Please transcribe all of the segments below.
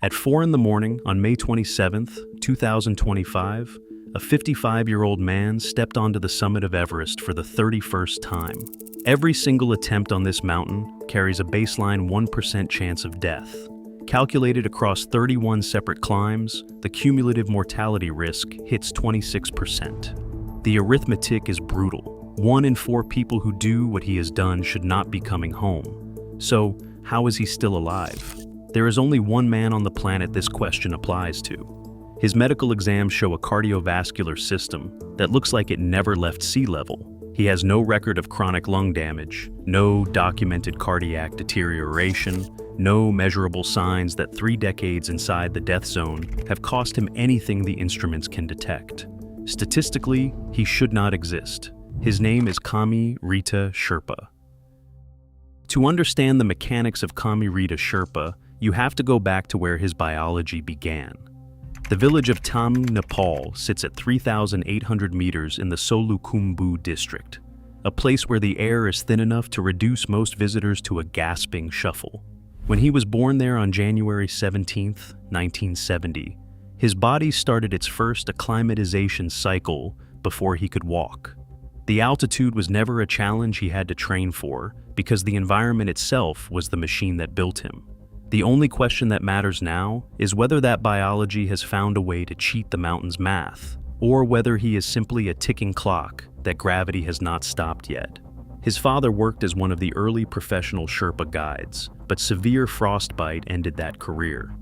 At 4 in the morning on May 27, 2025, a 55-year-old man stepped onto the summit of Everest for the 31st time. Every single attempt on this mountain carries a baseline 1% chance of death. Calculated across 31 separate climbs, the cumulative mortality risk hits 26%. The arithmetic is brutal. 1 in 4 people who do what he has done should not be coming home. So, how is he still alive? There is only one man on the planet this question applies to. His medical exams show a cardiovascular system that looks like it never left sea level. He has no record of chronic lung damage, no documented cardiac deterioration, no measurable signs that 3 decades inside the death zone have cost him anything the instruments can detect. Statistically, he should not exist. His name is Kami Rita Sherpa. To understand the mechanics of Kami Rita Sherpa, you have to go back to where his biology began. The village of Tam, Nepal sits at 3,800 meters in the Solukhumbu district, a place where the air is thin enough to reduce most visitors to a gasping shuffle. When he was born there on January 17, 1970, his body started its first acclimatization cycle before he could walk. The altitude was never a challenge he had to train for because the environment itself was the machine that built him. The only question that matters now is whether that biology has found a way to cheat the mountain's math, or whether he is simply a ticking clock that gravity has not stopped yet. His father worked as one of the early professional Sherpa guides, but severe frostbite ended that career.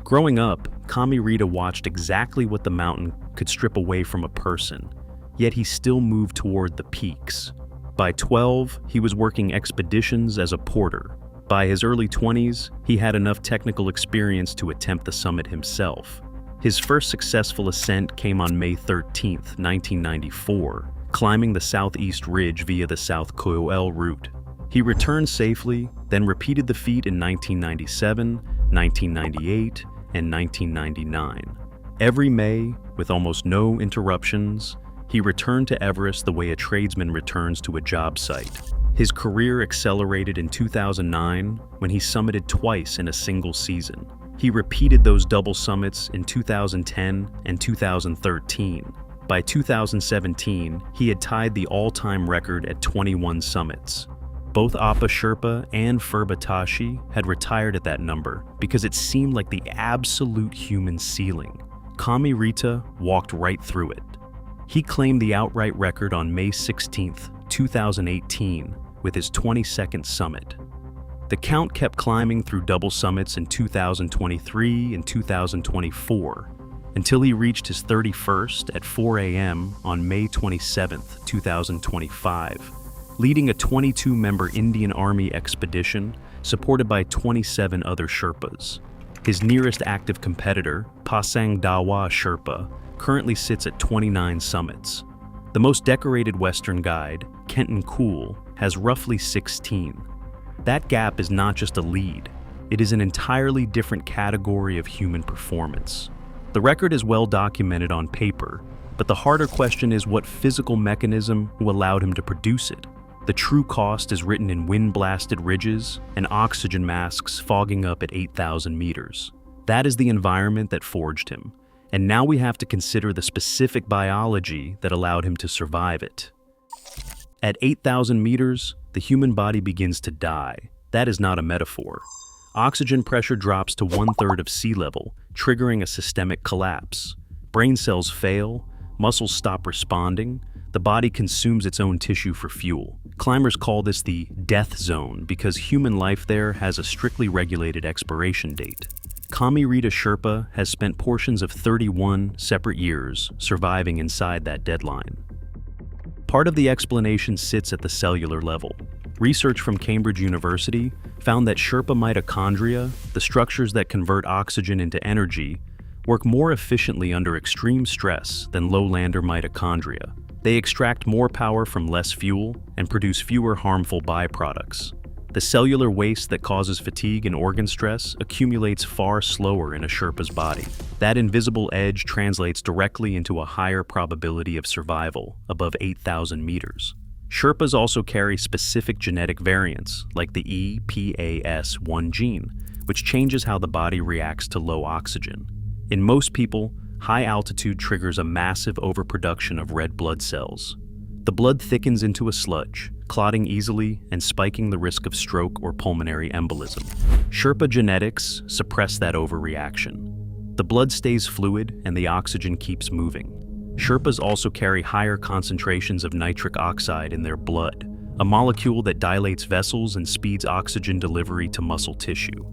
Growing up, Kami Rita watched exactly what the mountain could strip away from a person, yet he still moved toward the peaks. By 12, he was working expeditions as a porter. By his early 20s, he had enough technical experience to attempt the summit himself. His first successful ascent came on May 13, 1994, climbing the southeast ridge via the South Koel route. He returned safely, then repeated the feat in 1997, 1998, and 1999. Every May, with almost no interruptions, he returned to Everest the way a tradesman returns to a job site. His career accelerated in 2009 when he summited twice in a single season. He repeated those double summits in 2010 and 2013. By 2017, he had tied the all-time record at 21 summits. Both Apa Sherpa and Phurba Tashi had retired at that number because it seemed like the absolute human ceiling. Kami Rita walked right through it. He claimed the outright record on May 16, 2018, with his 22nd summit. The count kept climbing through double summits in 2023 and 2024, until he reached his 31st at 4 a.m. on May 27, 2025, leading a 22-member Indian Army expedition supported by 27 other Sherpas. His nearest active competitor, Pasang Dawa Sherpa, currently sits at 29 summits. The most decorated Western guide, Kenton Kool, has roughly 16. That gap is not just a lead, it is an entirely different category of human performance. The record is well documented on paper, but the harder question is what physical mechanism allowed him to produce it. The true cost is written in wind-blasted ridges and oxygen masks fogging up at 8,000 meters. That is the environment that forged him. And now we have to consider the specific biology that allowed him to survive it. At 8,000 meters, the human body begins to die. That is not a metaphor. Oxygen pressure drops to 1/3 of sea level, triggering a systemic collapse. Brain cells fail, muscles stop responding, the body consumes its own tissue for fuel. Climbers call this the death zone because human life there has a strictly regulated expiration date. Kami Rita Sherpa has spent portions of 31 separate years surviving inside that deadline. Part of the explanation sits at the cellular level. Research from Cambridge University found that Sherpa mitochondria, the structures that convert oxygen into energy, work more efficiently under extreme stress than lowlander mitochondria. They extract more power from less fuel and produce fewer harmful byproducts. The cellular waste that causes fatigue and organ stress accumulates far slower in a Sherpa's body. That invisible edge translates directly into a higher probability of survival above 8,000 meters. Sherpas also carry specific genetic variants, like the EPAS1 gene, which changes how the body reacts to low oxygen. In most people, high altitude triggers a massive overproduction of red blood cells. The blood thickens into a sludge, clotting easily and spiking the risk of stroke or pulmonary embolism. Sherpa genetics suppress that overreaction. The blood stays fluid and the oxygen keeps moving. Sherpas also carry higher concentrations of nitric oxide in their blood, a molecule that dilates vessels and speeds oxygen delivery to muscle tissue.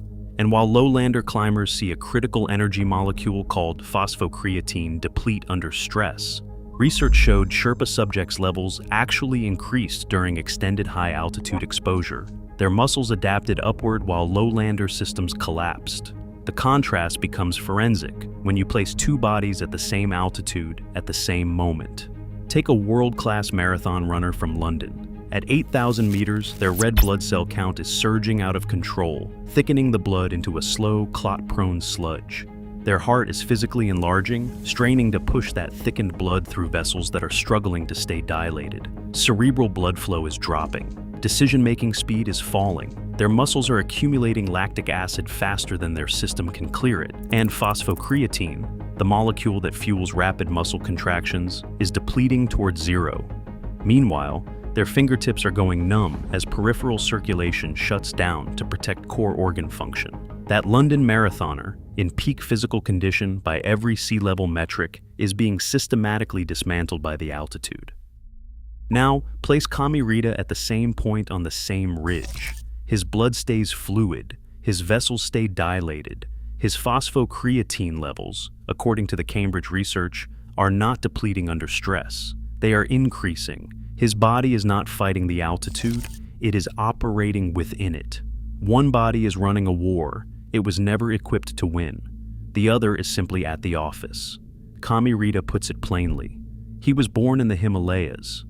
And while lowlander climbers see a critical energy molecule called phosphocreatine deplete under stress, research showed Sherpa subjects' levels actually increased during extended high-altitude exposure. Their muscles adapted upward while lowlander systems collapsed. The contrast becomes forensic when you place two bodies at the same altitude at the same moment. Take a world-class marathon runner from London. At 8,000 meters, their red blood cell count is surging out of control, thickening the blood into a slow, clot-prone sludge. Their heart is physically enlarging, straining to push that thickened blood through vessels that are struggling to stay dilated. Cerebral blood flow is dropping. Decision-making speed is falling. Their muscles are accumulating lactic acid faster than their system can clear it. And phosphocreatine, the molecule that fuels rapid muscle contractions, is depleting towards zero. Meanwhile, their fingertips are going numb as peripheral circulation shuts down to protect core organ function. That London marathoner, in peak physical condition by every sea level metric, is being systematically dismantled by the altitude. Now, place Kami Rita at the same point on the same ridge. His blood stays fluid, his vessels stay dilated, his phosphocreatine levels, according to the Cambridge research, are not depleting under stress. They are increasing. His body is not fighting the altitude, it is operating within it. One body is running a war it was never equipped to win. The other is simply at the office. Kami Rita puts it plainly. He was born in the Himalayas.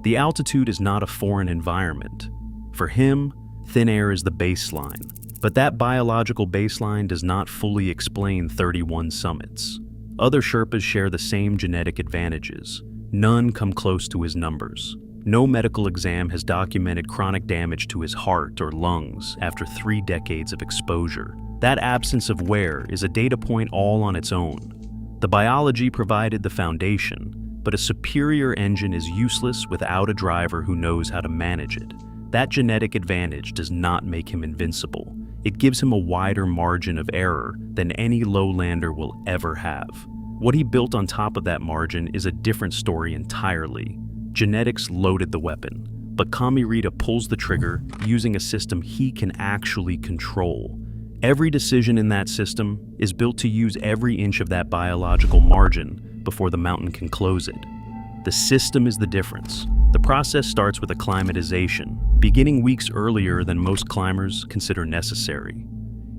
The altitude is not a foreign environment. For him, thin air is the baseline. But that biological baseline does not fully explain 31 summits. Other Sherpas share the same genetic advantages. None come close to his numbers. No medical exam has documented chronic damage to his heart or lungs after 3 decades of exposure. That absence of wear is a data point all on its own. The biology provided the foundation, but a superior engine is useless without a driver who knows how to manage it. That genetic advantage does not make him invincible. It gives him a wider margin of error than any lowlander will ever have. What he built on top of that margin is a different story entirely. Genetics loaded the weapon, but Kami Rita pulls the trigger using a system he can actually control. Every decision in that system is built to use every inch of that biological margin before the mountain can close it. The system is the difference. The process starts with acclimatization, beginning weeks earlier than most climbers consider necessary.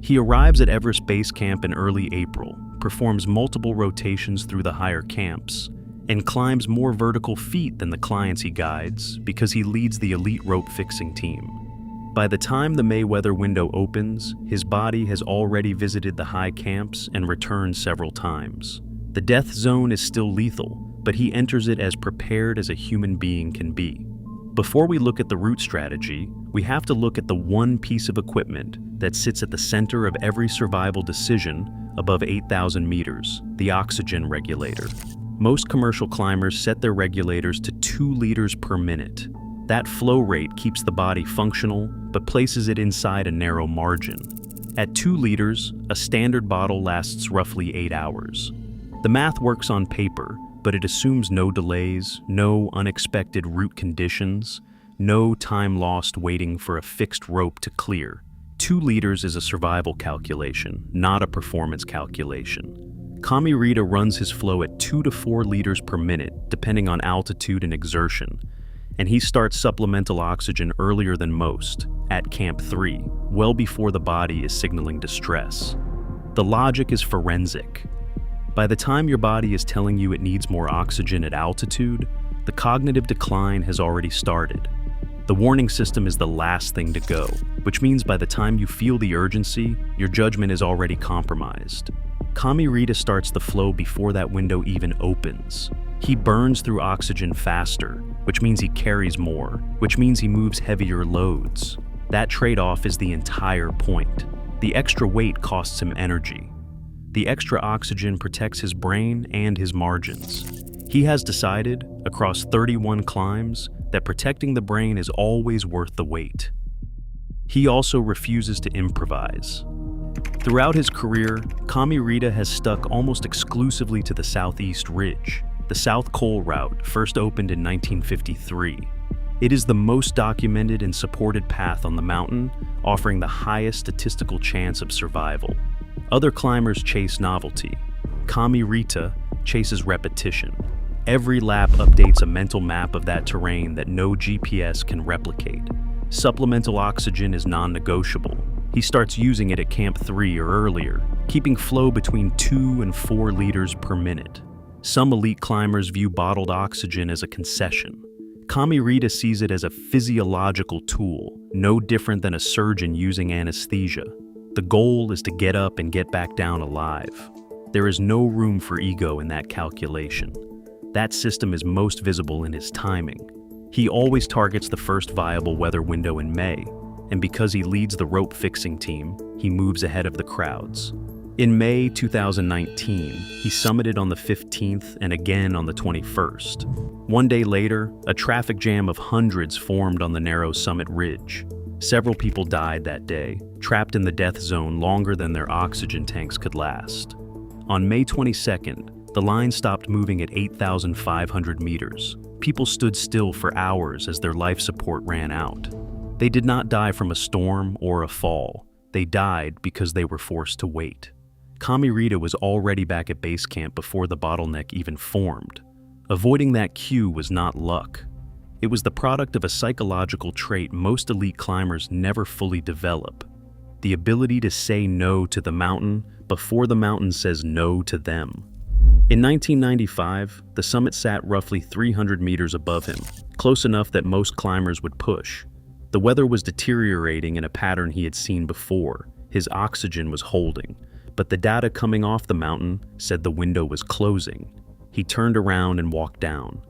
He arrives at Everest Base Camp in early April, performs multiple rotations through the higher camps, and climbs more vertical feet than the clients he guides because he leads the elite rope fixing team. By the time the May weather window opens, his body has already visited the high camps and returned several times. The death zone is still lethal, but he enters it as prepared as a human being can be. Before we look at the route strategy, we have to look at the one piece of equipment that sits at the center of every survival decision above 8,000 meters, the oxygen regulator. Most commercial climbers set their regulators to 2 liters per minute. That flow rate keeps the body functional, but places it inside a narrow margin. At 2 liters, a standard bottle lasts roughly 8 hours. The math works on paper, but it assumes no delays, no unexpected route conditions, no time lost waiting for a fixed rope to clear. 2 liters is a survival calculation, not a performance calculation. Kami Rita runs his flow at 2 to 4 liters per minute, depending on altitude and exertion, and he starts supplemental oxygen earlier than most, at Camp 3, well before the body is signaling distress. The logic is forensic. By the time your body is telling you it needs more oxygen at altitude, the cognitive decline has already started. The warning system is the last thing to go, which means by the time you feel the urgency, your judgment is already compromised. Kami Rita starts the flow before that window even opens. He burns through oxygen faster, which means he carries more, which means he moves heavier loads. That trade-off is the entire point. The extra weight costs him energy. The extra oxygen protects his brain and his margins. He has decided, across 31 climbs, that protecting the brain is always worth the wait. He also refuses to improvise. Throughout his career, Kami Rita has stuck almost exclusively to the southeast ridge. The South Col route first opened in 1953. It is the most documented and supported path on the mountain, offering the highest statistical chance of survival. Other climbers chase novelty. Kami Rita chases repetition. Every lap updates a mental map of that terrain that no GPS can replicate. Supplemental oxygen is non-negotiable. He starts using it at Camp 3 or earlier, keeping flow between 2 and 4 liters per minute. Some elite climbers view bottled oxygen as a concession. Kami Rita sees it as a physiological tool, no different than a surgeon using anesthesia. The goal is to get up and get back down alive. There is no room for ego in that calculation. That system is most visible in his timing. He always targets the first viable weather window in May, and because he leads the rope fixing team, he moves ahead of the crowds. In May 2019, he summited on the 15th and again on the 21st. One day later, a traffic jam of hundreds formed on the narrow summit ridge. Several people died that day, trapped in the death zone longer than their oxygen tanks could last. On May 22nd, the line stopped moving at 8,500 meters. People stood still for hours as their life support ran out. They did not die from a storm or a fall. They died because they were forced to wait. Kami Rita was already back at base camp before the bottleneck even formed. Avoiding that queue was not luck. It was the product of a psychological trait most elite climbers never fully develop: the ability to say no to the mountain before the mountain says no to them. In 1995, the summit sat roughly 300 meters above him, close enough that most climbers would push. The weather was deteriorating in a pattern he had seen before. His oxygen was holding, but the data coming off the mountain said the window was closing. He turned around and walked down.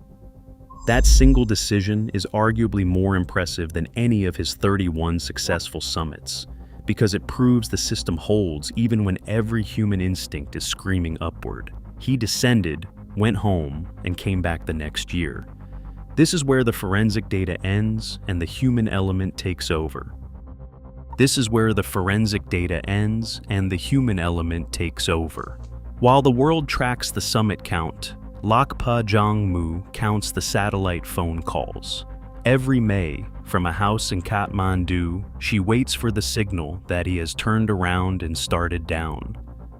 That single decision is arguably more impressive than any of his 31 successful summits, because it proves the system holds even when every human instinct is screaming upward. He descended, went home, and came back the next year. This is where the forensic data ends and the human element takes over. This is where the forensic data ends and the human element takes over. While the world tracks the summit count, Lakpa Jongmu counts the satellite phone calls. Every May, from a house in Kathmandu, she waits for the signal that he has turned around and started down.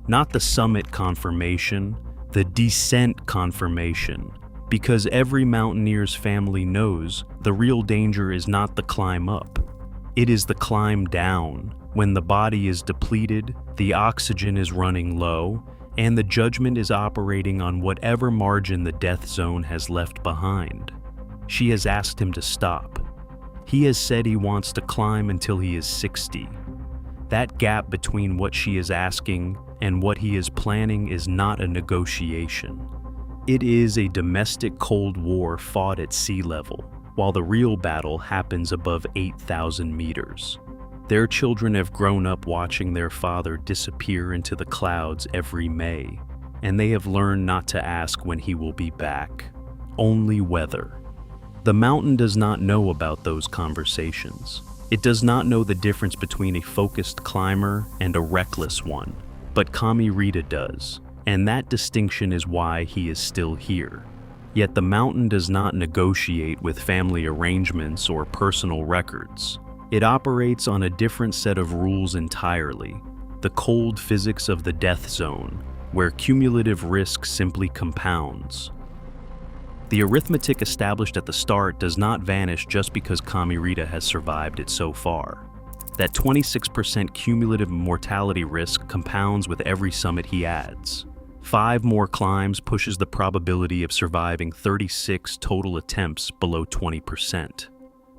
Not the summit confirmation, the descent confirmation. Because every mountaineer's family knows the real danger is not the climb up. It is the climb down, when the body is depleted, the oxygen is running low, and the judgment is operating on whatever margin the death zone has left behind. She has asked him to stop. He has said he wants to climb until he is 60. That gap between what she is asking and what he is planning is not a negotiation. It is a domestic Cold War fought at sea level, while the real battle happens above 8,000 meters. Their children have grown up watching their father disappear into the clouds every May, and they have learned not to ask when he will be back, only whether. The mountain does not know about those conversations. It does not know the difference between a focused climber and a reckless one, but Kami Rita does, and that distinction is why he is still here. Yet the mountain does not negotiate with family arrangements or personal records. It operates on a different set of rules entirely, the cold physics of the death zone, where cumulative risk simply compounds. The arithmetic established at the start does not vanish just because Kami Rita has survived it so far. That 26% cumulative mortality risk compounds with every summit he adds. 5 more climbs pushes the probability of surviving 36 total attempts below 20%.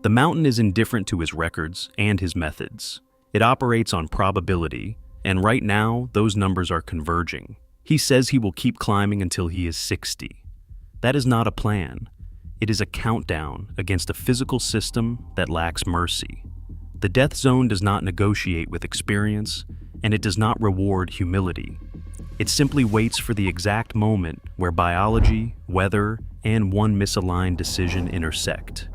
The mountain is indifferent to his records and his methods. It operates on probability, and right now, those numbers are converging. He says he will keep climbing until he is 60. That is not a plan. It is a countdown against a physical system that lacks mercy. The death zone does not negotiate with experience, and it does not reward humility. It simply waits for the exact moment where biology, weather, and one misaligned decision intersect.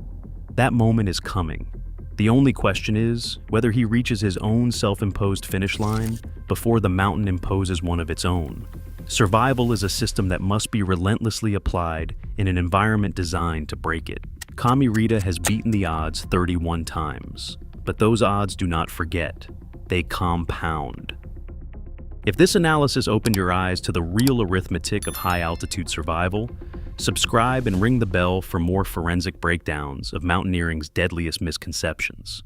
That moment is coming. The only question is whether he reaches his own self-imposed finish line before the mountain imposes one of its own. Survival is a system that must be relentlessly applied in an environment designed to break it. Kami Rita has beaten the odds 31 times, but those odds do not forget. They compound. If this analysis opened your eyes to the real arithmetic of high-altitude survival, subscribe and ring the bell for more forensic breakdowns of mountaineering's deadliest misconceptions.